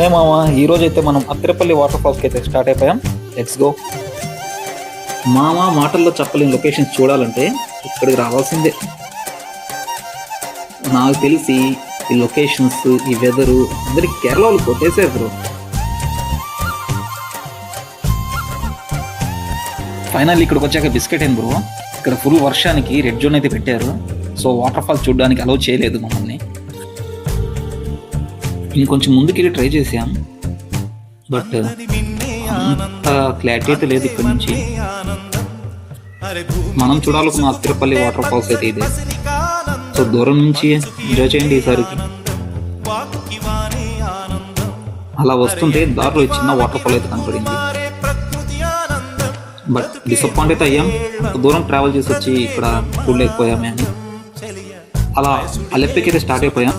హే మామ, ఈరోజు అయితే మనం అత్తిరపల్లి వాటర్ ఫాల్స్కి అయితే స్టార్ట్ అయిపోయాం. Let's go. మామ మాటల్లో చెప్పలేని లొకేషన్స్ చూడాలంటే ఇక్కడికి రావాల్సిందే. నాకు తెలిసి ఈ లొకేషన్స్, ఈ వెదరు అందరికి కేరళ వాళ్ళు కొట్టేసారు బ్రో. ఫైనల్ ఇక్కడికి వచ్చాక బిస్కెట్ అయింది బ్రో. ఇక్కడ ఫుల్ వర్షానికి రెడ్ జోన్ అయితే పెట్టారు. సో వాటర్ ఫాల్స్ చూడడానికి అలౌ చేయలేదు మమ్మల్ని. ఇంకొంచెం ముందుకి ట్రై చేసాం, బట్ అంత క్లారిటీ అయితే లేదు. ఇక్కడ నుంచి మనం చూడాలనుకున్న అత్తిరపల్లి వాటర్ ఫాల్స్ అయితే ఇదే. సో దూరం నుంచి ఎంజాయ్ చేయండి ఈసారికి. అలా వస్తుంటే దారిలో చిన్న వాటర్ ఫాల్ అయితే కనపడింది, బట్ డిసప్పాయింట్ అయితే అయ్యాం. దూరం ట్రావెల్ చేసి వచ్చి ఇక్కడ చూడలేకపోయామే అని అలా అలెప్పికి అయితే స్టార్ట్ అయిపోయాం.